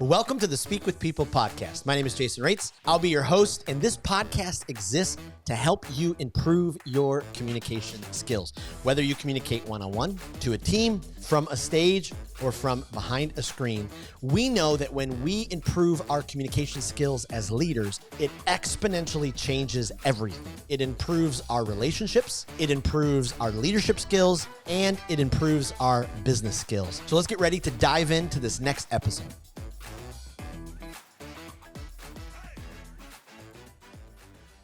Welcome to the Speak with People podcast. My name is Jason Raitz. I'll be your host, and this podcast exists to help you improve your communication skills. Whether you communicate one-on-one, to a team, from a stage, or from behind a screen, we know that when we improve our communication skills as leaders, it exponentially changes everything. It improves our relationships, it improves our leadership skills, and it improves our business skills. So let's get ready to dive into this next episode.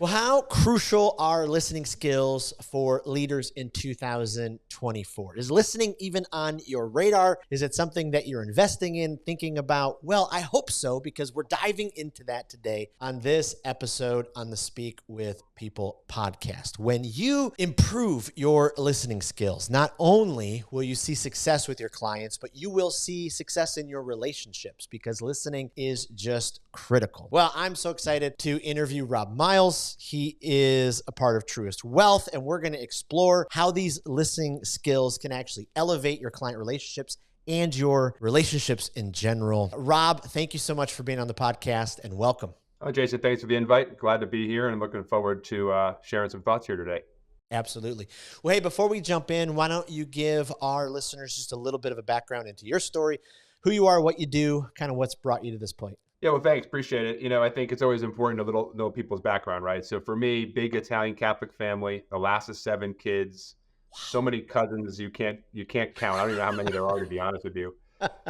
Well, how crucial are listening skills for leaders in 2024? Is listening even on your radar? Is it something that you're investing in, thinking about? Well, I hope so, because we're diving into that today on this episode on the Speak with People podcast. When you improve your listening skills, not only will you see success with your clients, but you will see success in your relationships, because listening is just critical. Well, I'm so excited to interview Rob Miles. He is a part of Truist Wealth, and we're going to explore how these listening skills can actually elevate your client relationships and your relationships in general. Rob, thank you so much for being on the podcast, and welcome. Oh, Jason, thanks for the invite. Glad to be here and looking forward to sharing some thoughts here today. Absolutely. Well, hey, before we jump in, why don't you give our listeners just a little bit of a background into your story, who you are, what you do, kind of what's brought you to this point. Yeah, well, thanks. Appreciate it. I think it's always important to know people's background, right? So for me, big Italian Catholic family, the last of 7 kids, so many cousins you can't count. I don't even know how many there are, to be honest with you.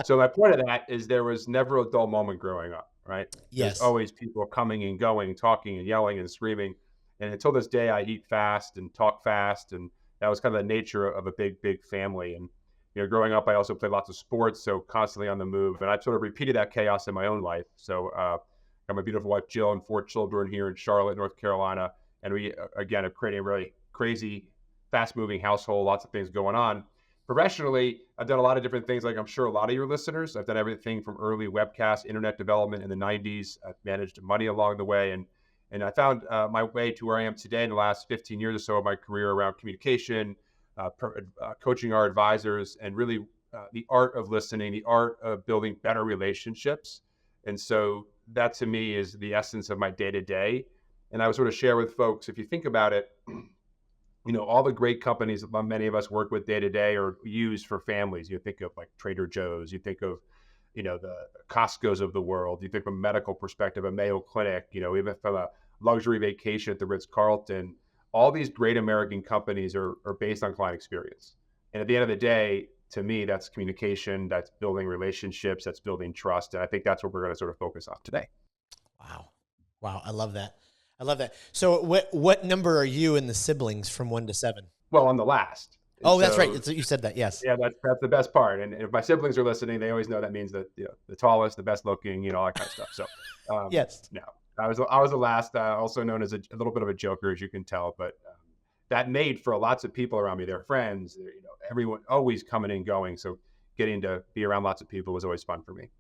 So my point of that is there was never a dull moment growing up, right? Yes. There's always people coming and going, talking and yelling and screaming. And until this day, I eat fast and talk fast. And that was kind of the nature of a big family. And growing up, I also played lots of sports, so constantly on the move. And I've sort of repeated that chaos in my own life. So got my beautiful wife, Jill, and 4 children here in Charlotte, North Carolina. And we, again, have created a really crazy, fast-moving household, lots of things going on. Professionally, I've done a lot of different things, like I'm sure a lot of your listeners. I've done everything from early webcast, internet development in the 90s. I've managed money along the way. And I found my way to where I am today in the last 15 years or so of my career around communication, coaching our advisors, and really the art of listening, the art of building better relationships. And so that to me is the essence of my day-to-day. And I would sort of share with folks, if you think about it, all the great companies that many of us work with day-to-day or use for families. You think of like Trader Joe's, you think of, the Costco's of the world, you think from a medical perspective, a Mayo Clinic, even from a luxury vacation at the Ritz-Carlton. All these great American companies are based on client experience. And at the end of the day, to me, that's communication, that's building relationships, that's building trust. And I think that's what we're going to sort of focus on today. Wow. I love that. So what number are you in the siblings from 1 to 7? Well, I'm the last. Oh, that's right. You said that. Yes. Yeah, that's the best part. And if my siblings are listening, they always know that means that the tallest, the best looking, all that kind of stuff. So yes. No. I was the last, also known as a little bit of a joker, as you can tell, but that made for lots of people around me, their friends, everyone always coming and going. So getting to be around lots of people was always fun for me.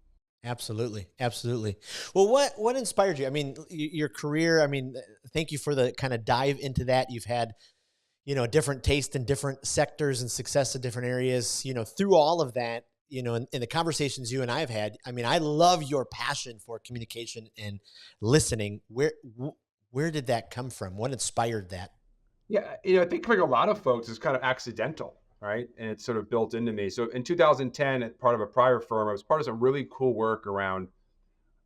Absolutely. Well, what inspired you? I mean, your career, thank you for the kind of dive into that. You've had, different taste in different sectors and success in different areas, through all of that. In the conversations you and I have had, I love your passion for communication and listening. Where did that come from? What inspired that? Yeah, I think like a lot of folks, it's kind of accidental, right? And it's sort of built into me. So in 2010, as part of a prior firm, I was part of some really cool work around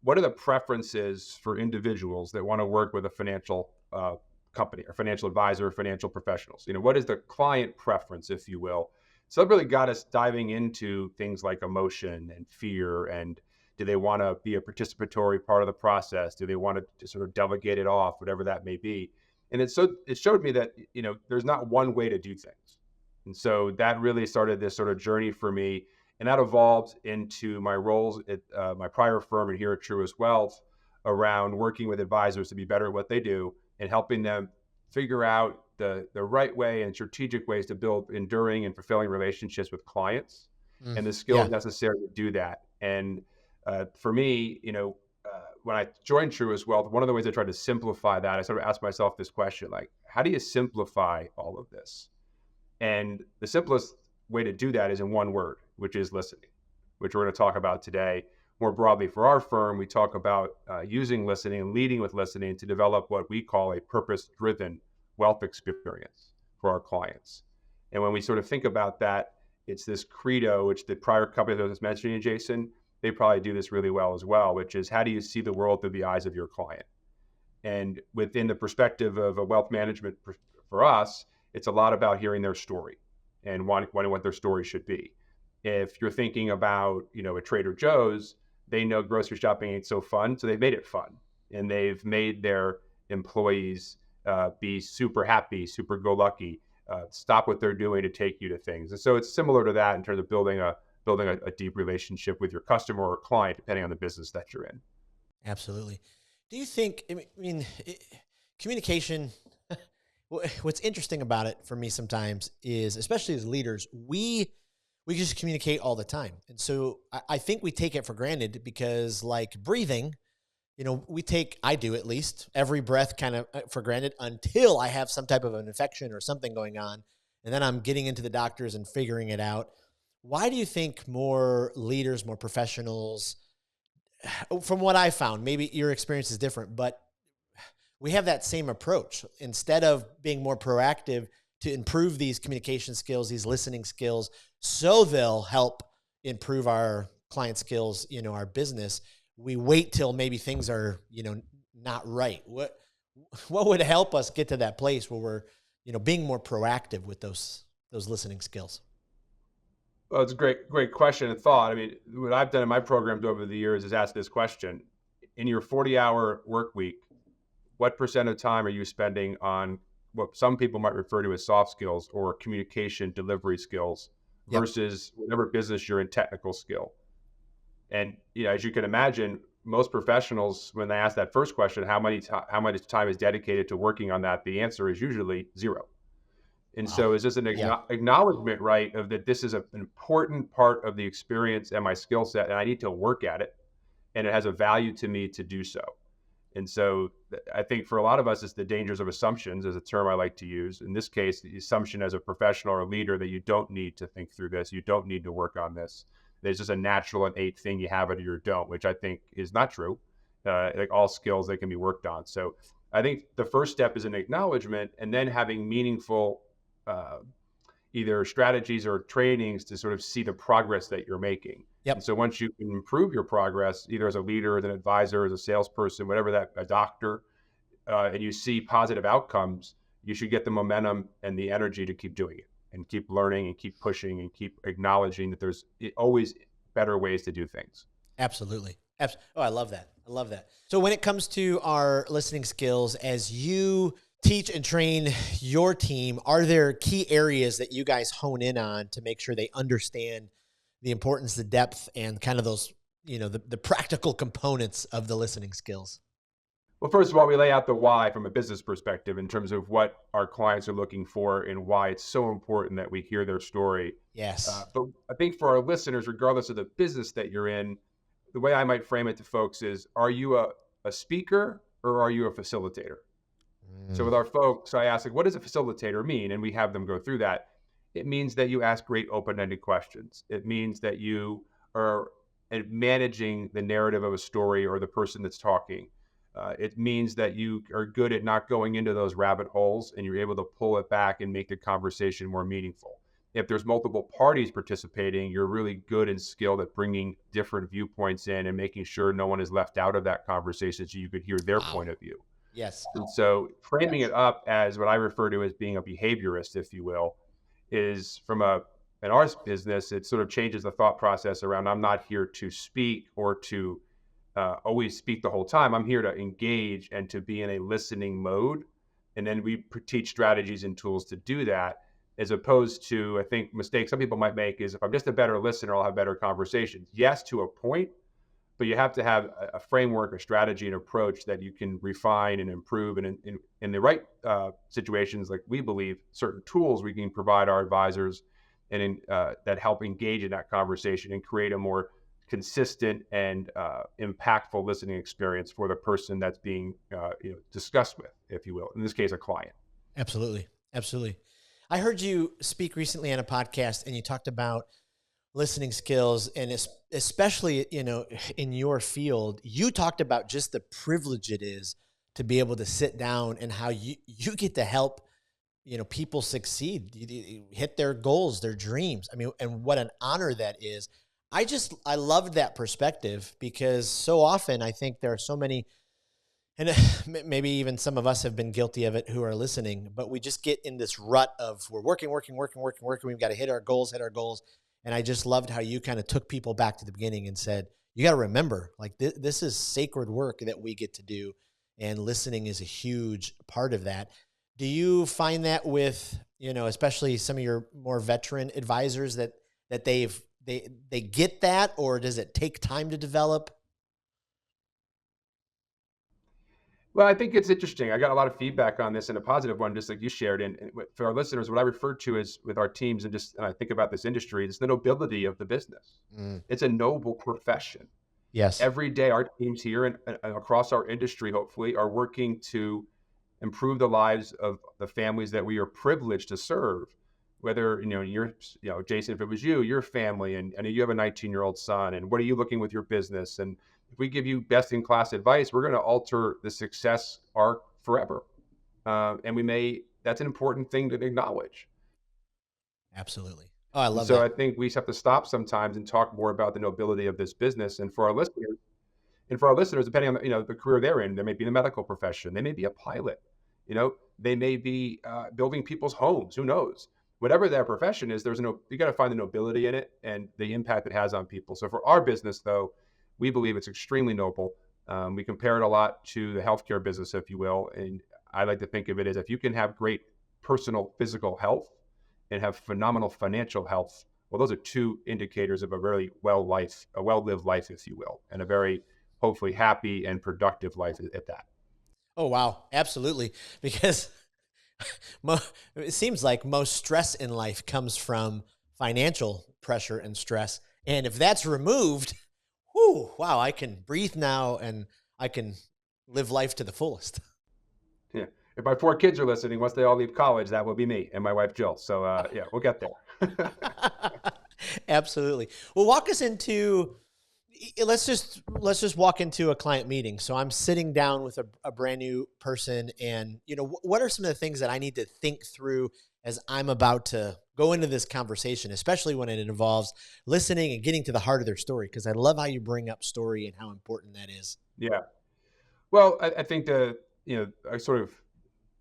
what are the preferences for individuals that want to work with a financial company or financial advisor, financial professionals. What is the client preference, if you will? So that really got us diving into things like emotion and fear, and do they want to be a participatory part of the process? Do they want to sort of delegate it off, whatever that may be? And it showed me that, there's not one way to do things. And so that really started this sort of journey for me. And that evolved into my roles at my prior firm and here at Truist Wealth around working with advisors to be better at what they do and helping them figure out the right way and strategic ways to build enduring and fulfilling relationships with clients and the skills necessary to do that. And for me, when I joined Truist Wealth, one of the ways I tried to simplify that, I sort of asked myself this question, like, how do you simplify all of this? And the simplest way to do that is in one word, which is listening, which we're going to talk about today. more broadly for our firm, we talk about using listening and leading with listening to develop what we call a purpose-driven wealth experience for our clients. And when we sort of think about that, it's this credo, which the prior company that I was mentioning, Jason, they probably do this really well as well, which is how do you see the world through the eyes of your client? And within the perspective of a wealth management for us, it's a lot about hearing their story and wanting what their story should be. If you're thinking about, a Trader Joe's, they know grocery shopping ain't so fun, so they've made it fun, and they've made their employees be super happy, super go lucky, stop what they're doing to take you to things. And so it's similar to that in terms of building a deep relationship with your customer or client, depending on the business that you're in. Absolutely. Do you think, communication, what's interesting about it for me sometimes is, especially as leaders, we just communicate all the time. And so I think we take it for granted because, like breathing, I do at least, every breath kind of for granted until I have some type of an infection or something going on. And then I'm getting into the doctors and figuring it out. Why do you think more leaders, more professionals, from what I found, maybe your experience is different, but we have that same approach instead of being more proactive to improve these communication skills, these listening skills, so they'll help improve our client skills, our business. We wait till maybe things are, not right. What would help us get to that place where we're, being more proactive with those listening skills? Well, it's a great question and thought. I mean, what I've done in my programs over the years is ask this question: in your 40-hour work week, what percent of time are you spending on what some people might refer to as soft skills or communication delivery skills Yep. versus whatever business you're in, technical skill? And as you can imagine, most professionals, when they ask that first question, how much time is dedicated to working on that, the answer is usually zero. And Wow. so is this an Yeah. acknowledgement, right, of that this is an important part of the experience and my skill set, and I need to work at it, and it has a value to me to do so. And so I think for a lot of us, it's the dangers of assumptions, is a term I like to use. In this case, the assumption as a professional or leader that you don't need to think through this, you don't need to work on this. There's just a natural innate thing, you have it or you don't, which I think is not true. Like all skills, they can be worked on. So I think the first step is an acknowledgement, and then having meaningful uh, either strategies or trainings to sort of see the progress that you're making. And Yep. so once you can improve your progress, either as a leader, as an advisor, as a salesperson, whatever that, a doctor, and you see positive outcomes, you should get the momentum and the energy to keep doing it and keep learning and keep pushing and keep acknowledging that there's always better ways to do things. Absolutely. Oh, I love that. I love that. So when it comes to our listening skills, as you teach and train your team, are there key areas that you guys hone in on to make sure they understand the importance, the depth, and kind of those, the practical components of the listening skills? Well, first of all, we lay out the why from a business perspective in terms of what our clients are looking for and why it's so important that we hear their story. Yes. But I think for our listeners, regardless of the business that you're in, the way I might frame it to folks is, are you a speaker or are you a facilitator? So Mm. with our folks, I ask, like, what does a facilitator mean? And we have them go through that. It means that you ask great open-ended questions. It means that you are managing the narrative of a story or the person that's talking. It means that you are good at not going into those rabbit holes and you're able to pull it back and make the conversation more meaningful. If there's multiple parties participating, you're really good and skilled at bringing different viewpoints in and making sure no one is left out of that conversation so you could hear their Wow. point of view. Yes. And so framing it up as what I refer to as being a behaviorist, if you will, is in our business, it sort of changes the thought process around I'm not here to speak or to always speak the whole time. I'm here to engage and to be in a listening mode. And then we teach strategies and tools to do that, as opposed to, I think, mistakes some people might make is if I'm just a better listener, I'll have better conversations. Yes, to a point, but you have to have a framework, a strategy, an approach that you can refine and improve. And in the right situations, like we believe, certain tools we can provide our advisors that help engage in that conversation and create a more consistent and impactful listening experience for the person that's being discussed with, if you will. In this case, a client. Absolutely. Absolutely. I heard you speak recently on a podcast and you talked about listening skills, and especially, in your field, you talked about just the privilege it is to be able to sit down and how you get to help, people succeed, hit their goals, their dreams. I mean, and what an honor that is. I loved that perspective, because so often I think there are so many, and maybe even some of us have been guilty of it who are listening, but we just get in this rut of we're working, working, working, working, working. We've got to hit our goals, hit our goals. And I just loved how you kind of took people back to the beginning and said, you got to remember, like, this is sacred work that we get to do. And listening is a huge part of that. Do you find that with, especially some of your more veteran advisors, that they get that, or does it take time to develop? Well, I think it's interesting. I got a lot of feedback on this, and a positive one, just like you shared. And for our listeners, what I refer to is with our teams, and I think about this industry, it's the nobility of the business. Mm, It's a noble profession. yes. Every day, our teams here and across our industry, hopefully, are working to improve the lives of the families that we are privileged to serve. Whether Jason, if it was you, your family, and I know you have a 19-year-old son, and what are you looking with your business? And if we give you best in class advice, we're going to alter the success arc forever. And that's an important thing to acknowledge. Absolutely. Oh, I And love so that. I think we just have to stop sometimes and talk more about the nobility of this business. And for our listeners, depending on the career they're in, they may be in the medical profession, they may be a pilot, they may be building people's homes. Who knows? Whatever their profession is, you got to find the nobility in it and the impact it has on people. So for our business, though, we believe it's extremely noble. We compare it a lot to the healthcare business, if you will, and I like to think of it as if you can have great personal physical health and have phenomenal financial health. Well, those are two indicators of a very a well lived life, if you will, and a very hopefully happy and productive life at that. Oh, wow. Absolutely. Because mo- it seems like most stress in life comes from financial pressure and stress. And if that's removed, whoo, wow, I can breathe now and I can live life to the fullest. Yeah. If my four kids are listening, once they all leave college, that will be me and my wife Jill. So yeah, we'll get there. Absolutely. Well, walk us into, let's just walk into a client meeting. So I'm sitting down with a brand new person, and what are some of the things that I need to think through as I'm about to go into this conversation, especially when it involves listening and getting to the heart of their story, because I love how you bring up story and how important that is. Yeah. Well, I think I sort of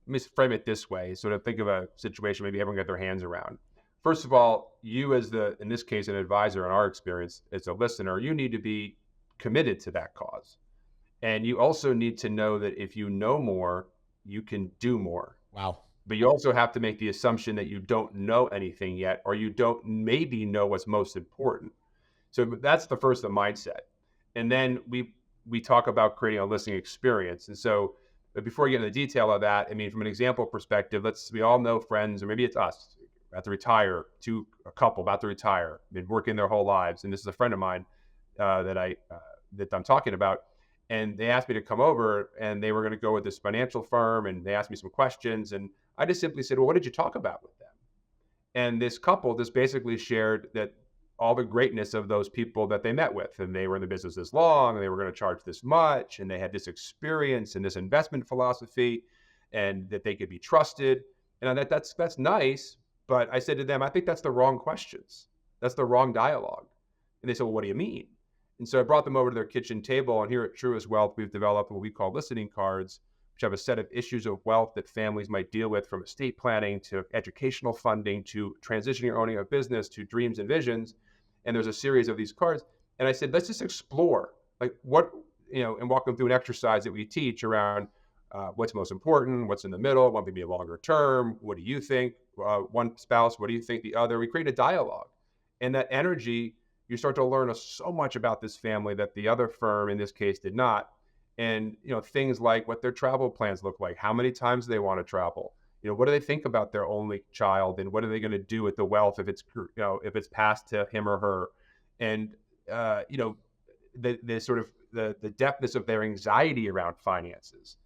misframe it this way. Sort of think of a situation maybe everyone got their hands around. First of all, you as in this case, an advisor in our experience, as a listener, you need to be committed to that cause. And you also need to know that if you know more, you can do more. Wow. But you also have to make the assumption that you don't know anything yet, or you don't maybe know what's most important. So that's the first the mindset. And then we talk about creating a listening experience. And so but before we get into the detail of that, I mean, from an example perspective, we all know friends, or maybe it's us, about to retire, a couple about to retire, been working their whole lives. And this is a friend of mine that I'm talking about. And they asked me to come over, and they were going to go with this financial firm, and they asked me some questions. And I just simply said, well, what did you talk about with them? And this couple just basically shared that all the greatness of those people that they met with, and they were in the business this long, and they were going to charge this much, and they had this experience and this investment philosophy, and that they could be trusted. And that's nice, but I said to them, I think that's the wrong questions. That's the wrong dialogue. And they said, well, what do you mean? And so I brought them over to their kitchen table, and here at Truist Wealth, we've developed what we call listening cards, which have a set of issues of wealth that families might deal with, from estate planning to educational funding to transitioning or owning a business to dreams and visions. And there's a series of these cards. And I said, let's just explore like what, and walk them through an exercise that we teach around what's most important, what's in the middle, what may be a longer term, what do you think? One spouse, what do you think the other? We create a dialogue. And that energy, you start to learn so much about this family that the other firm in this case did not. And things like what their travel plans look like, how many times they want to travel, what do they think about their only child, and what are they going to do with the wealth if it's passed to him or her, and the sort of the depthness of their anxiety around finances.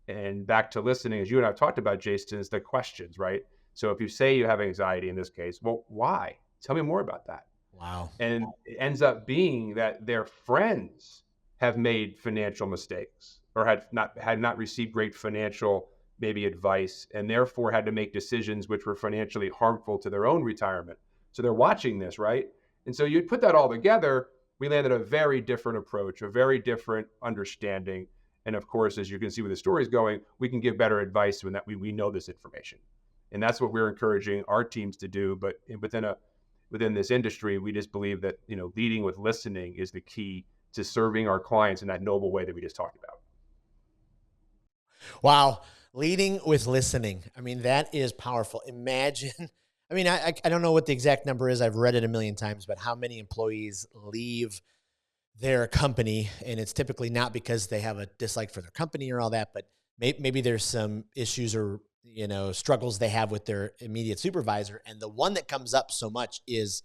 And back to listening, as you and I've talked about, Jason, is the questions, right? So if you say you have anxiety in this case, well, why? Tell me more about that. Wow. And it ends up being that their friends have made financial mistakes or had not received great financial maybe advice, and therefore had to make decisions which were financially harmful to their own retirement. So they're watching this, right? And so you put that all together, we landed a very different approach, a very different understanding. And of course, as you can see where the story is going, we can give better advice when that we know this information. And that's what we're encouraging our teams to do. But within this industry, we just believe that leading with listening is the key to serving our clients in that noble way that we just talked about. Wow. Leading with listening. I mean, that is powerful. Imagine, I mean, I don't know what the exact number is. I've read it a million times, but how many employees leave their company? And it's typically not because they have a dislike for their company or all that, but maybe there's some issues or, struggles they have with their immediate supervisor. And the one that comes up so much is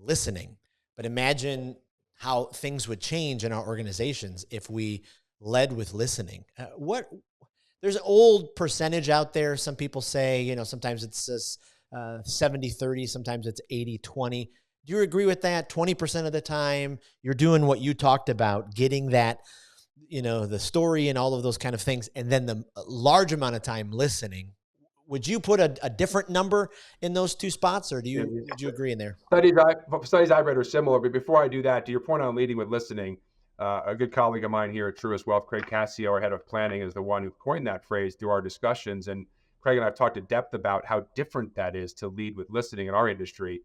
listening. But imagine how things would change in our organizations if we led with listening. There's an old percentage out there. Some people say, sometimes it's 70-30, sometimes it's 80-20. Do you agree with that? 20% of the time you're doing what you talked about, getting that, the story and all of those kind of things. And then the large amount of time listening. Would you put a different number in those two spots, or would you agree in there? Studies I've read are similar, but before I do that, to your point on leading with listening, a good colleague of mine here at Truist Wealth, Craig Cassio, our head of planning, is the one who coined that phrase through our discussions. And Craig and I have talked to depth about how different that is to lead with listening in our industry.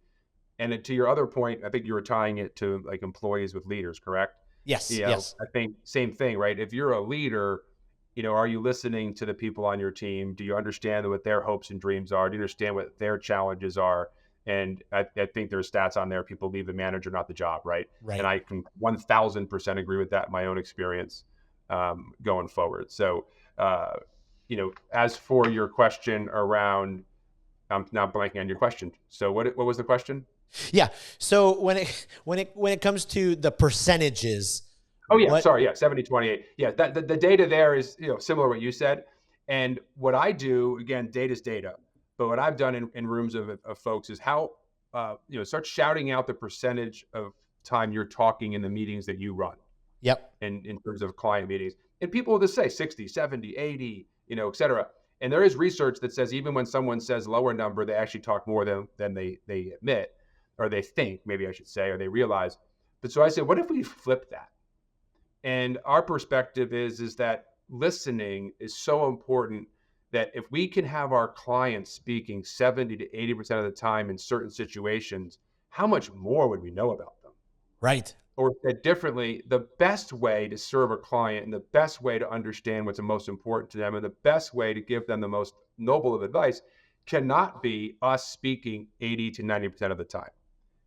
And to your other point, I think you were tying it to like employees with leaders, correct? Yes. Yes. I think same thing, right? If you're a leader, are you listening to the people on your team? Do you understand what their hopes and dreams are? Do you understand what their challenges are? And I think there's stats on there. People leave the manager, not the job, right? Right. And I can 1000% agree with that in my own experience going forward. So, as for your question around, I'm now blanking on your question. So what was the question? Yeah. So when it comes to the percentages. Oh yeah, sorry, yeah, 70-28. Yeah, the data there is similar to what you said. And what I do, again, data's data. But what I've done in rooms of folks is how start shouting out the percentage of time you're talking in the meetings that you run. Yep. And in terms of client meetings, and people will just say 60, 70, 80, et cetera. And there is research that says even when someone says lower number, they actually talk more than they admit, or they think, maybe I should say, or they realize. But so I said, what if we flip that? And our perspective is that listening is so important that if we can have our clients speaking 70 to 80% of the time in certain situations, how much more would we know about them? Right. Or said differently, the best way to serve a client and the best way to understand what's the most important to them and the best way to give them the most noble of advice cannot be us speaking 80 to 90% of the time.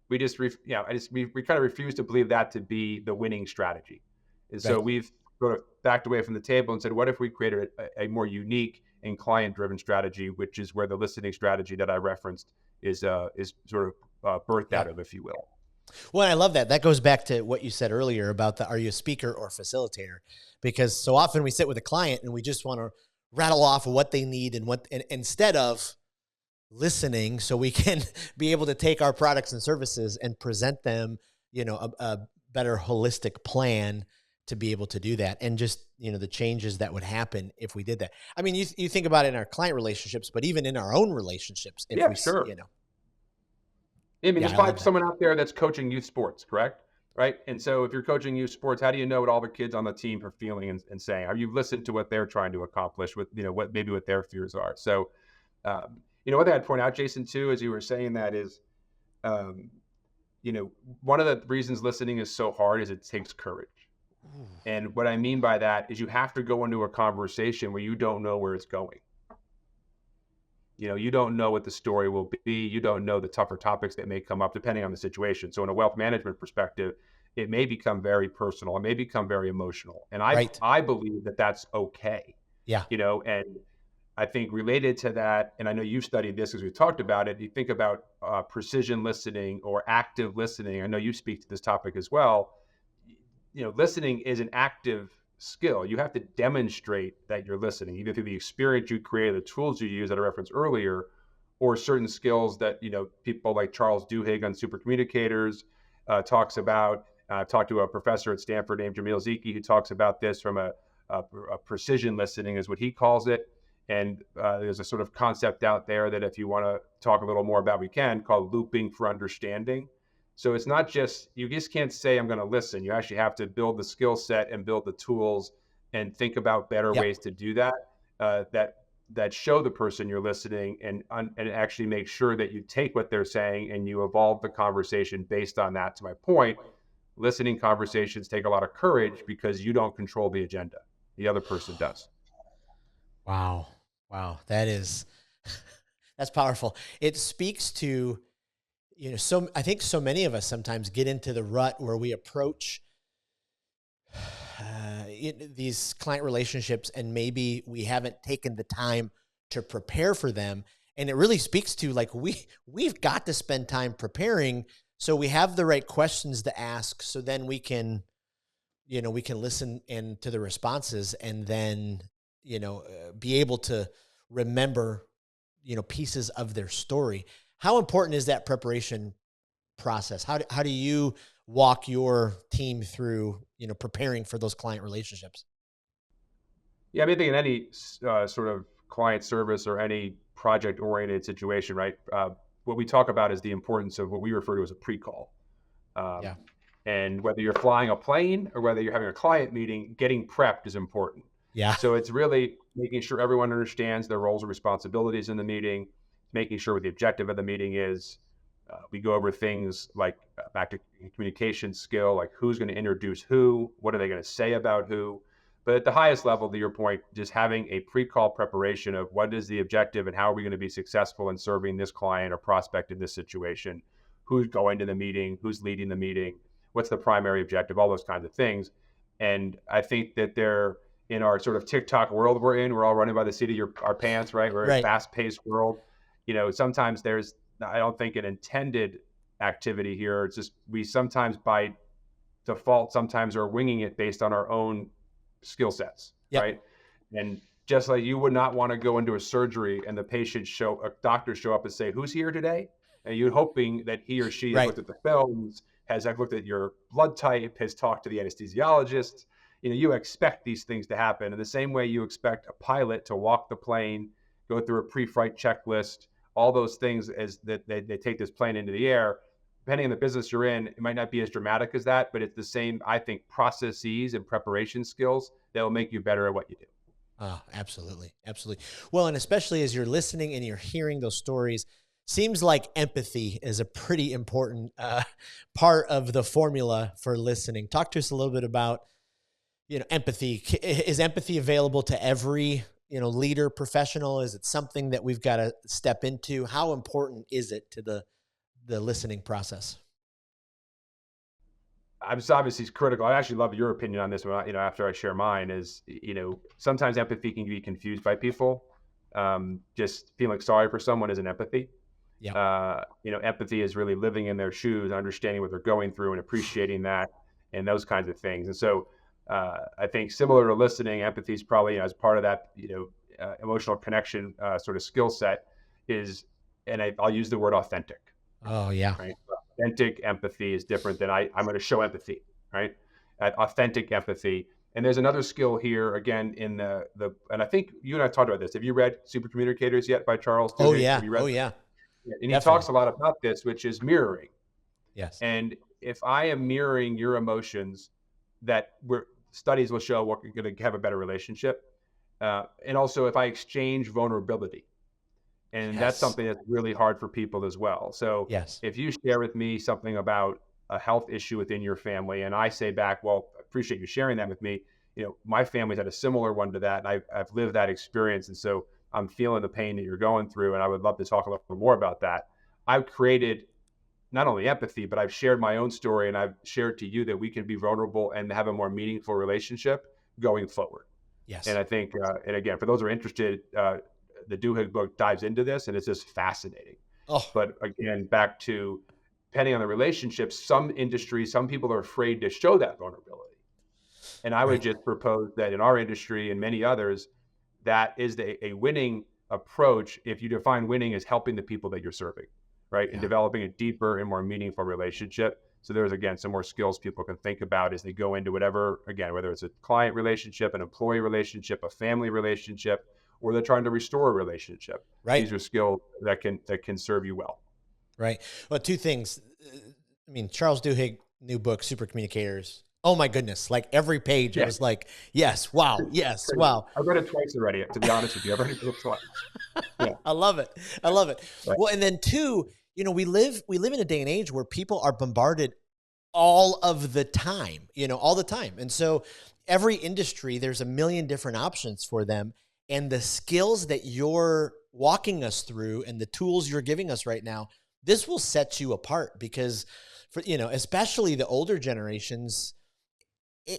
We just, we kind of refuse to believe that to be the winning strategy. And so we've sort of backed away from the table and said, what if we created a more unique and client-driven strategy, which is where the listening strategy that I referenced is sort of birthed out of, if you will. Well, I love that. That goes back to what you said earlier about are you a speaker or facilitator? Because so often we sit with a client and we just want to rattle off what they need and instead of listening so we can be able to take our products and services and present them, a better holistic plan to be able to do that. And just, the changes that would happen if we did that. I mean, you think about it in our client relationships, but even in our own relationships, if sure. I mean, Yeah, there's probably someone out there that's coaching youth sports, correct? Right. And so if you're coaching youth sports, how do you know what all the kids on the team are feeling and saying? Have you listened to what they're trying to accomplish with, what their fears are? So, one thing I'd point out, Jason, too, as you were saying that is, one of the reasons listening is so hard is it takes courage. Ooh. And what I mean by that is you have to go into a conversation where you don't know where it's going. You don't know what the story will be. You don't know the tougher topics that may come up depending on the situation. So in a wealth management perspective, it may become very personal. It may become very emotional. And I believe that that's okay. Yeah. And I think related to that, and I know you've studied this as we talked about it, you think about precision listening or active listening. I know you speak to this topic as well. Listening is an active skill. You have to demonstrate that you're listening, either through the experience you create, the tools you use that I referenced earlier, or certain skills that, people like Charles Duhigg on super communicators talks about. I've talked to a professor at Stanford named Jamil Zeki who talks about this from a precision listening is what he calls it. And there's a sort of concept out there that if you want to talk a little more about, we can, called looping for understanding. So it's not just, you just can't say, I'm going to listen. You actually have to build the skill set and build the tools and think about better Yep. ways to do that, that show the person you're listening and actually make sure that you take what they're saying and you evolve the conversation based on that. To my point, listening conversations take a lot of courage because you don't control the agenda. The other person does. Wow. Wow. That is, that's powerful. It speaks to, so I think so many of us sometimes get into the rut where we approach these client relationships and maybe we haven't taken the time to prepare for them. And it really speaks to like, we've got to spend time preparing so we have the right questions to ask. So then we can listen and to the responses and then, be able to remember, pieces of their story. How important is that preparation process? How do you walk your team through, preparing for those client relationships? Yeah, I mean, I think in any sort of client service or any project oriented situation, right? What we talk about is the importance of what we refer to as a pre-call. Um, Yeah. and whether you're flying a plane or whether you're having a client meeting, getting prepped is important. Yeah. So it's really making sure everyone understands their roles and responsibilities in the meeting, making sure what the objective of the meeting is. We go over things like back to communication skill, like who's going to introduce who, what are they going to say about who. But at the highest level, to your point, just having a pre-call preparation of what is the objective and how are we going to be successful in serving this client or prospect in this situation, who's going to the meeting, who's leading the meeting, what's the primary objective, all those kinds of things. And I think that they're in our sort of TikTok world we're all running by the seat of our pants, right? We're in a Right. fast-paced world. Sometimes there's, I don't think, an intended activity here. It's just we sometimes by default sometimes are winging it based on our own skill sets, Yep. right? And just like you would not want to go into a surgery and a doctor show up and say, "Who's here today?" And you're hoping that he or she has Right. looked at the films, has looked at your blood type, has talked to the anesthesiologist. You expect these things to happen in the same way you expect a pilot to walk the plane, go through a pre-flight checklist, all those things as that they take this plane into the air. Depending on the business you're in, it might not be as dramatic as that, but it's the same, I think, processes and preparation skills that will make you better at what you do. Oh, absolutely. Absolutely. Well, and especially as you're listening and you're hearing those stories, seems like empathy is a pretty important part of the formula for listening. Talk to us a little bit about, empathy. Is empathy available to every, leader, professional? Is it something that we've got to step into? How important is it to the listening process? I'm just obviously critical. I actually love your opinion on this one. After I share mine, is sometimes empathy can be confused by people. Just feeling sorry for someone isn't empathy. Yeah. Empathy is really living in their shoes, understanding what they're going through, and appreciating that, and those kinds of things. And so, I think similar to listening, empathy is probably as part of that, emotional connection sort of skill set is, and I'll use the word authentic. Oh, yeah. Right? Authentic empathy is different than I'm going to show empathy, right? Authentic empathy. And there's another skill here again in and I think you and I talked about this. Have you read Super Communicators yet by Charles Oh, Duhigg? yeah. Have you read Oh, that? yeah. Yeah. And he talks Definitely. a lot about this, which is mirroring. Yes. And if I am mirroring your emotions, studies will show we're going to have a better relationship. And also if I exchange vulnerability, and that's Yes. something that's really hard for people as well. So Yes. if you share with me something about a health issue within your family, and I say back, well, I appreciate you sharing that with me. My family's had a similar one to that, and I've lived that experience. And so I'm feeling the pain that you're going through, and I would love to talk a little more about that. I've created not only empathy, but I've shared my own story, and I've shared to you that we can be vulnerable and have a more meaningful relationship going forward. And Yes. I think, and again, for those who are interested, the Duhigg book dives into this, and it's just fascinating. Oh, But again, back to depending on the relationship, some industries, some people are afraid to show that vulnerability. And I would right. just propose that in our industry and many others, that is a winning approach if you define winning as helping the people that you're serving, right? And Yeah. developing a deeper and more meaningful relationship. So there's, again, some more skills people can think about as they go into whatever, again, whether it's a client relationship, an employee relationship, a family relationship, or they're trying to restore a relationship. Right. These are skills that can serve you well. Right. Well, two things. I mean, Charles Duhigg, new book, Super Communicators. Oh my goodness. Like every page, it Yeah. was like, yes, wow, yes, Crazy. wow. I've read it twice already, to be honest with you. I've read it twice. Yeah. I love it. I love it. Right. Well, and then two, we live in a day and age where people are bombarded all of the time, all the time. And so every industry, there's a million different options for them. And the skills that you're walking us through and the tools you're giving us right now, this will set you apart because especially the older generations,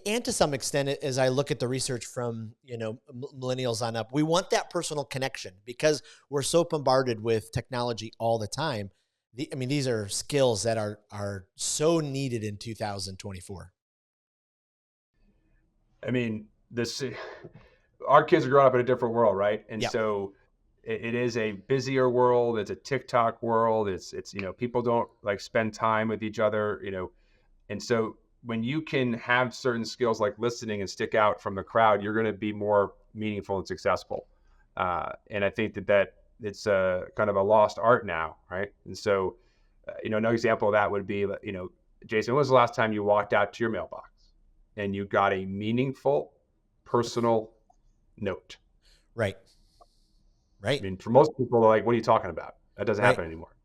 and to some extent, as I look at the research from, millennials on up, we want that personal connection because we're so bombarded with technology all the time. These are skills that are so needed in 2024. I mean, our kids are growing up in a different world, right? And Yeah. so it is a busier world. It's a TikTok world. It's people don't like spend time with each other, and so when you can have certain skills like listening and stick out from the crowd, you're going to be more meaningful and successful. And I think that it's a kind of a lost art now, right? And so, no example of that would be, Jason, when was the last time you walked out to your mailbox and you got a meaningful, personal note? Right. Right. I mean, for most people, they're like, what are you talking about? That doesn't Right. happen anymore.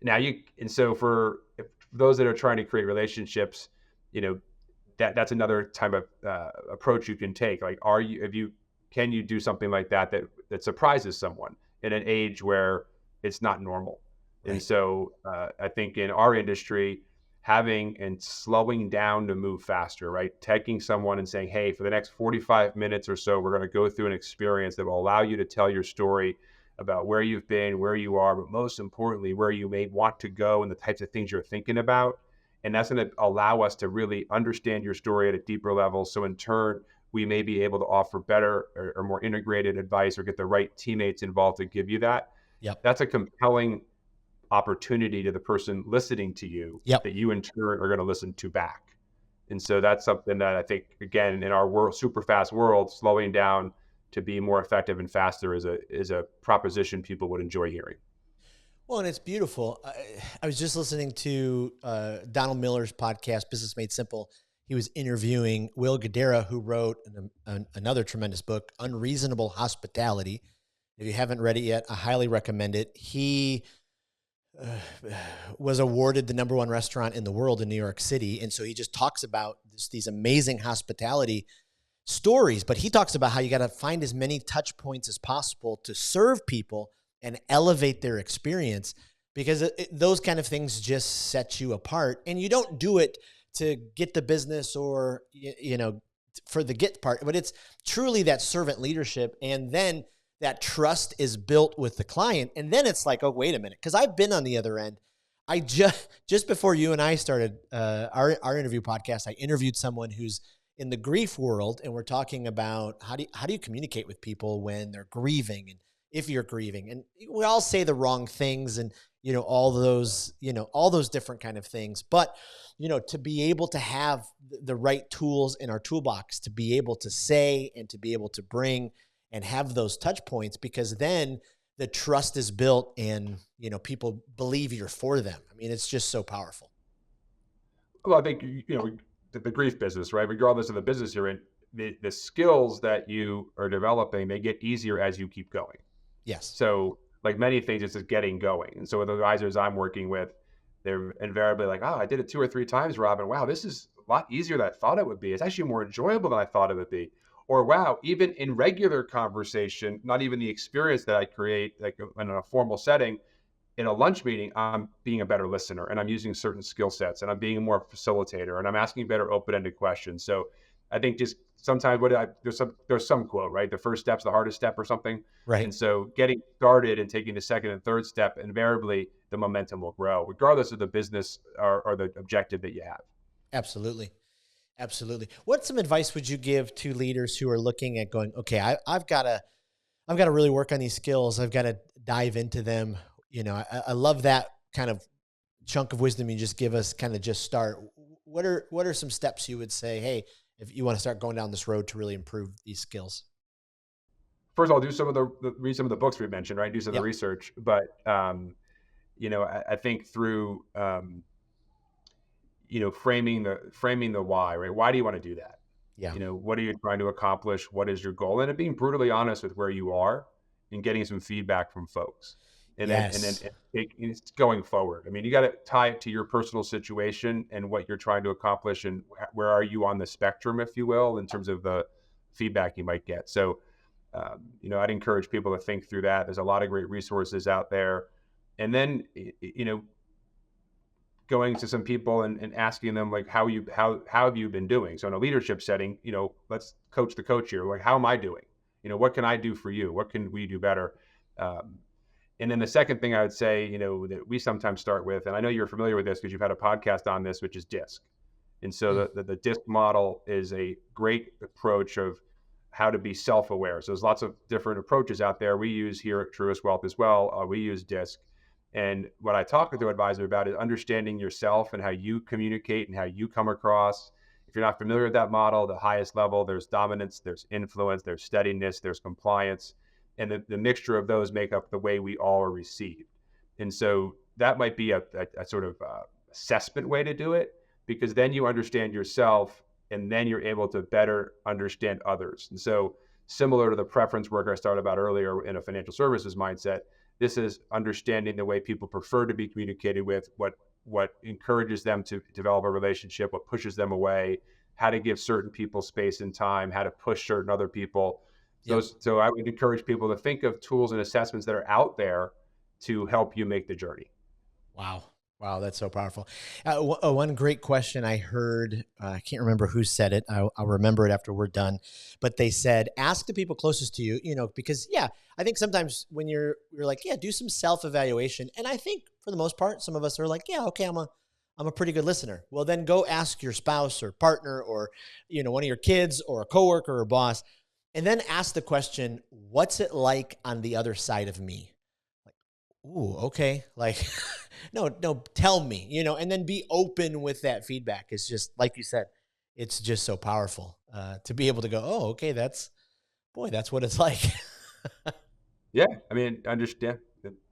And so for those that are trying to create relationships, that's another type of approach you can take. Like, can you do something like that surprises someone in an age where it's not normal? And Right. so I think in our industry, having and slowing down to move faster, right? Taking someone and saying, hey, for the next 45 minutes or so, we're going to go through an experience that will allow you to tell your story about where you've been, where you are, but most importantly, where you may want to go and the types of things you're thinking about. And that's going to allow us to really understand your story at a deeper level. So in turn, we may be able to offer better or more integrated advice or get the right teammates involved to give you that. Yep. That's a compelling opportunity to the person listening to you Yep. that you in turn are going to listen to back. And so that's something that I think, again, in our world, super fast world, slowing down to be more effective and faster is a proposition people would enjoy hearing. Well, and it's beautiful. I was just listening to Donald Miller's podcast, Business Made Simple. He was interviewing Will Guidara, who wrote another tremendous book, Unreasonable Hospitality. If you haven't read it yet, I highly recommend it. He was awarded the #1 restaurant in the world in New York City. And so he just talks about these amazing hospitality stories, but he talks about how you got to find as many touch points as possible to serve people and elevate their experience, because those kind of things just set you apart. And you don't do it to get the business or, for the get part, but it's truly that servant leadership. And then that trust is built with the client. And then it's like, oh, wait a minute. Cause I've been on the other end. I just before you and I started our interview podcast, I interviewed someone who's in the grief world. And we're talking about how do you communicate with people when they're grieving and if you're grieving, and we all say the wrong things and, all those different kind of things. But, to be able to have the right tools in our toolbox to be able to say and to be able to bring and have those touch points, because then the trust is built and, people believe you're for them. I mean, it's just so powerful. Well, I think, the grief business, right? Regardless of the business you're in, the skills that you are developing, they get easier as you keep going. Yes. So like many things, it's just getting going. And so with the advisors I'm working with, they're invariably like, oh, I did it 2 or 3 times, Robin. Wow, this is a lot easier than I thought it would be. It's actually more enjoyable than I thought it would be. Or wow, even in regular conversation, not even the experience that I create, like in a formal setting, in a lunch meeting, I'm being a better listener and I'm using certain skill sets and I'm being a more facilitator and I'm asking better open-ended questions. So I think just sometimes there's some quote, right? The first step's the hardest step or something. Right. And so getting started and taking the second and third step, invariably the momentum will grow regardless of the business or the objective that you have. Absolutely. Absolutely. What some advice would you give to leaders who are looking at going, okay, I've got I've got to really work on these skills. I've got to dive into them. I love that kind of chunk of wisdom you just give us, kind of just start. What are some steps you would say, hey, if you want to start going down this road to really improve these skills? First of all, do some of read some of the books we mentioned, right? Do some of the Yep. research. But I think through framing the why, right? Why do you want to do that? Yeah. What are you trying to accomplish? What is your goal? And being brutally honest with where you are and getting some feedback from folks. And then Yes. it's going forward. I mean, you got to tie it to your personal situation and what you're trying to accomplish and where are you on the spectrum, if you will, in terms of the feedback you might get. So, I'd encourage people to think through that. There's a lot of great resources out there. And then, going to some people and asking them like how have you been doing? So in a leadership setting, let's coach the coach here. Like, how am I doing? What can I do for you? What can we do better? Um, and then the second thing I would say, that we sometimes start with, and I know you're familiar with this because you've had a podcast on this, which is DISC. And so Mm. the DISC model is a great approach of how to be self-aware. So there's lots of different approaches out there. We use here at Truist Wealth as well. We use DISC. And what I talk with the advisor about is understanding yourself and how you communicate and how you come across. If you're not familiar with that model, the highest level, there's dominance, there's influence, there's steadiness, there's compliance. And the mixture of those make up the way we all are received. And so that might be a sort of assessment way to do it, because then you understand yourself and then you're able to better understand others. And so similar to the preference work I started about earlier in a financial services mindset, this is understanding the way people prefer to be communicated with, what encourages them to develop a relationship, what pushes them away, how to give certain people space and time, how to push certain other people. Yep. So I would encourage people to think of tools and assessments that are out there to help you make the journey. Wow. Wow. That's so powerful. One great question I heard, I can't remember who said it. I'll remember it after we're done, but they said, ask the people closest to you, because I think sometimes when you're like, do some self-evaluation. And I think for the most part, some of us are like, okay, I'm a pretty good listener. Well, then go ask your spouse or partner or, one of your kids or a coworker or boss, and then ask the question, what's it like on the other side of me? Ooh, okay. Like, no, tell me, and then be open with that feedback. It's just, like you said, it's just so powerful to be able to go, oh, okay, that's what it's like. Yeah, I mean, understand.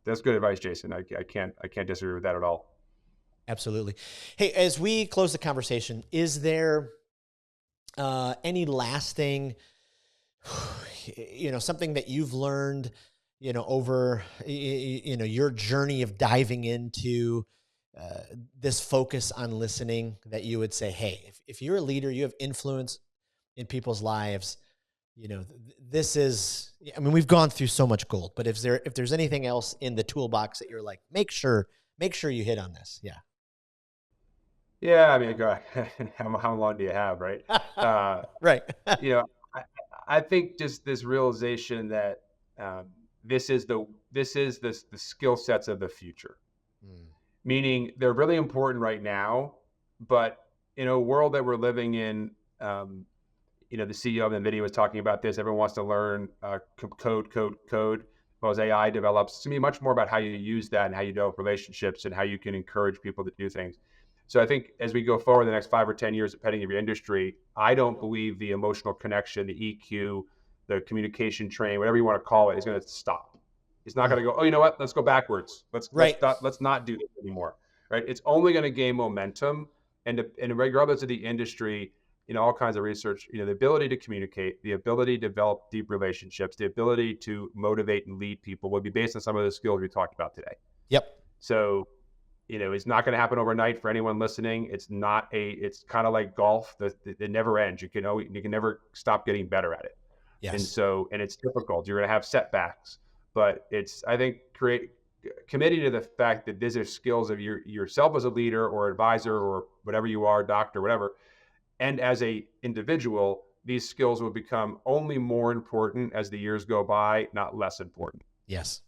That's good advice, Jason. I can't disagree with that at all. Absolutely. Hey, as we close the conversation, is there any lasting, something that you've learned, over, your journey of diving into this focus on listening, that you would say, hey, if you're a leader, you have influence in people's lives, this is, I mean, we've gone through so much gold, but if there's anything else in the toolbox that you're like, make sure you hit on this. Yeah. Yeah, I mean, God, how long do you have, right? Uh, Right. you know, I, I think just this realization that this is the skill sets of the future. Mm. Meaning they're really important right now, but in a world that we're living in, the CEO of NVIDIA was talking about this. Everyone wants to learn code. Well, as AI develops, it's going to be much more about how you use that and how you develop relationships and how you can encourage people to do things. So I think as we go forward the next 5 or 10 years, depending on your industry, I don't believe the emotional connection, the EQ, the communication train, whatever you want to call it, is going to stop. It's not going to go, oh, you know what? Let's go backwards. Right. Let's not do this anymore. Right? It's only going to gain momentum, and regardless of the industry, all kinds of research, the ability to communicate, the ability to develop deep relationships, the ability to motivate and lead people will be based on some of the skills we talked about today. Yep. So, it's not going to happen overnight for anyone listening. It's kind of like golf. It never ends. You can never stop getting better at it. Yes. And it's difficult. You're going to have setbacks, but I think committing to the fact that these are skills of yourself as a leader or advisor or whatever you are, doctor, whatever. And as a individual, these skills will become only more important as the years go by, not less important. Yes.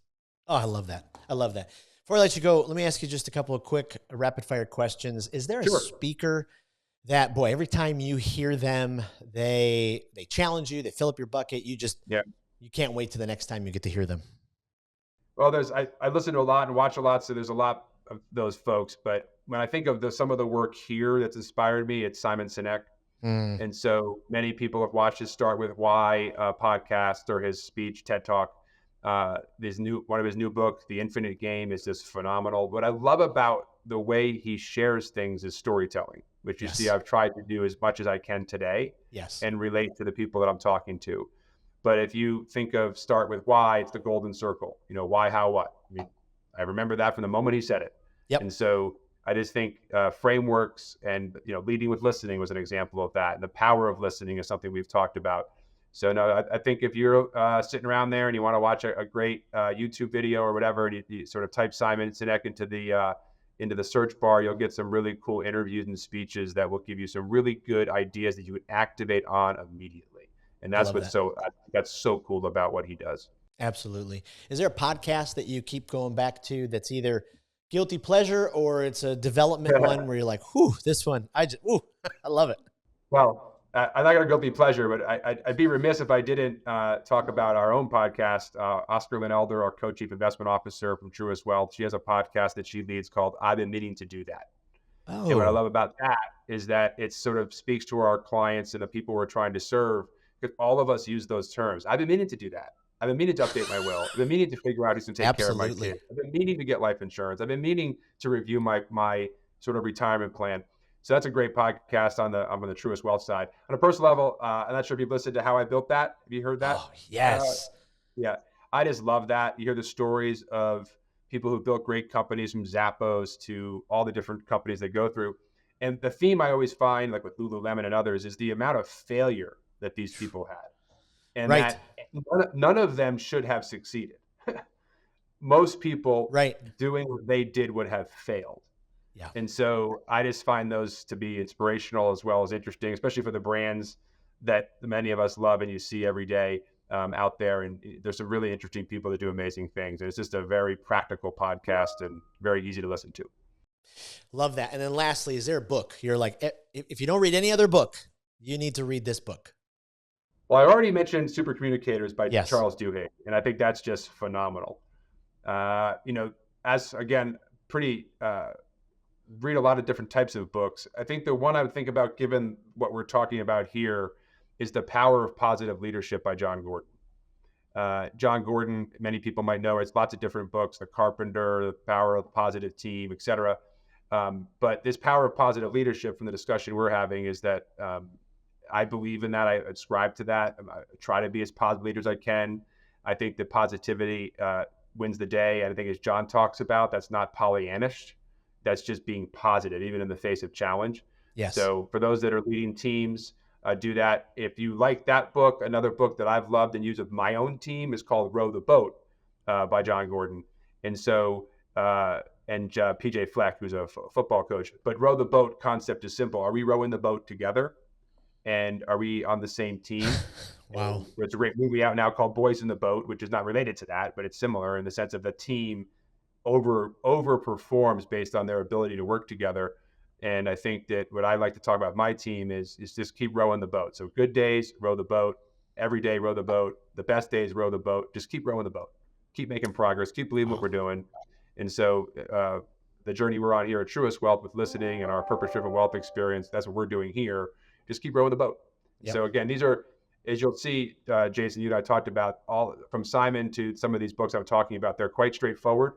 Oh, I love that. Before I let you go, let me ask you just a couple of quick rapid fire questions. Is there a Sure. speaker that, boy, every time you hear them, they challenge you, they fill up your bucket, you just, Yeah. you can't wait to the next time you get to hear them? Well, I listen to a lot and watch a lot, so there's a lot of those folks. But when I think of some of the work here that's inspired me, it's Simon Sinek. Mm, And so many people have watched his Start With Why podcast or his speech, TED Talk. One of his new books, The Infinite Game, is just phenomenal. What I love about the way he shares things is storytelling, which you see yes. I've tried to do as much as I can today Yes. and relate to the people that I'm talking to. But if you think of Start With Why, it's the golden circle. Why, how, what. I mean, I remember that from the moment he said it. And Yep. so I just think frameworks and leading with listening was an example of that. And the power of listening is something we've talked about. So no, I think if you're sitting around there and you want to watch a great YouTube video or whatever, and you sort of type Simon Sinek into the search bar, you'll get some really cool interviews and speeches that will give you some really good ideas that you would activate on immediately. And I that's love that. that's so cool about what he does. Absolutely. Is there a podcast that you keep going back to that's either guilty pleasure or it's a development one where you're like, whew, this one, I love it. Well, I'm not going to go be pleasure, but I'd be remiss if I didn't talk about our own podcast. Oscar Elder, our co-chief investment officer from Truist Wealth, she has a podcast that she leads called I've Been Meaning to Do That. And what I Oh, love about that is that it sort of speaks to our clients and the people we're trying to serve, because all of us use those terms. I've been meaning to do that. I've been meaning to update my will. I've been meaning to figure out who's going to take care of my absolutely. kids. I've been meaning to get life insurance. I've been meaning to review my sort of retirement plan. So that's a great podcast on the Truist Wealth side. On a personal level, I'm not sure if you've listened to How I Built That. Have you heard that? Oh, Uh, yes. yeah, I just love that. You hear the stories of people who built great companies, from Zappos to all the different companies they go through. And the theme I always find, like with Lululemon and others, is the amount of failure that these people had, and Right. that none of them should have succeeded. Most people Right. doing what they did would have failed. Yeah. And so I just find those to be inspirational as well as interesting, especially for the brands that many of us love and you see every day out there. And there's some really interesting people that do amazing things. And it's just a very practical podcast and very easy to listen to. Love that. And then lastly, is there a book you're like, if you don't read any other book, you need to read this book? Well, I already mentioned Super Communicators by Yes. Charles Duhigg, and I think that's just phenomenal. As again, pretty read a lot of different types of books. I think the one I would think about, given what we're talking about here, is The Power of Positive Leadership by John Gordon. John Gordon, many people might know, it's lots of different books, The Carpenter, The Power of the Positive Team, etc. But this power of positive leadership, from the discussion we're having, is that I believe in that. I ascribe to that. I try to be as positive leader as I can. I think that positivity wins the day. And I think, as John talks about, that's not Pollyannish. That's just being positive, even in the face of challenge. Yes. So for those that are leading teams, do that. If you like that book, another book that I've loved and used with my own team is called Row the Boat by John Gordon. And so, PJ Fleck, who's a football coach. But Row the Boat concept is simple. Are we rowing the boat together? And are we on the same team? Wow. And there's a great movie out now called Boys in the Boat, which is not related to that, but it's similar in the sense of the team overperforms based on their ability to work together. And I think that what I like to talk about my team is just keep rowing the boat. So good days, row the boat. Every day, row the boat. The best days, row the boat. Just keep rowing the boat. Keep making progress. Keep believing what we're doing. And so the journey we're on here at Truist Wealth with listening and our purpose-driven wealth experience, that's what we're doing here. Just keep rowing the boat. Yep. So again, these are, as you'll see, Jason, you and I talked about, all from Simon to some of these books I'm talking about, they're quite straightforward.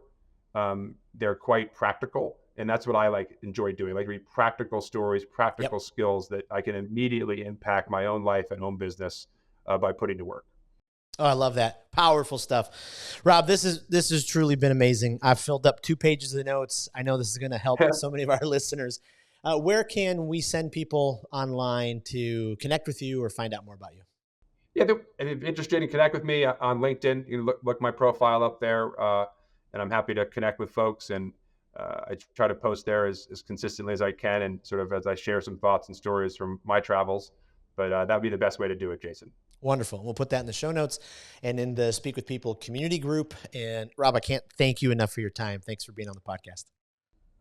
They're quite practical. And that's what I enjoy doing. I like to read practical stories, practical skills that I can immediately impact my own life and own business by putting to work. Oh, I love that. Powerful stuff. Rob, this has truly been amazing. I've filled up 2 pages of notes. I know this is going to help so many of our listeners. Where can we send people online to connect with you or find out more about you? Yeah, if you're interested in connect with me on LinkedIn, you can look my profile up there, and I'm happy to connect with folks. And I try to post there as consistently as I can, and sort of as I share some thoughts and stories from my travels. But that would be the best way to do it, Jason. Wonderful. We'll put that in the show notes and in the Speak with People community group. And Rob, I can't thank you enough for your time. Thanks for being on the podcast.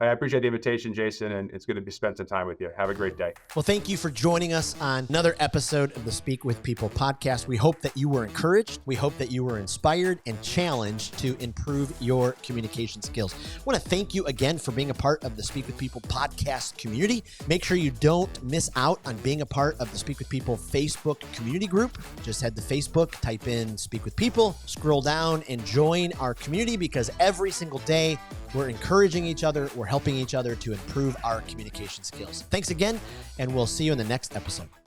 I appreciate the invitation, Jason, and it's good to be spent some time with you. Have a great day. Well, thank you for joining us on another episode of the Speak with People podcast. We hope that you were encouraged. We hope that you were inspired and challenged to improve your communication skills. I want to thank you again for being a part of the Speak with People podcast community. Make sure you don't miss out on being a part of the Speak with People Facebook community group. Just head to Facebook, type in Speak with People, scroll down and join our community, because every single day we're encouraging each other, we're helping each other to improve our communication skills. Thanks again, and we'll see you in the next episode.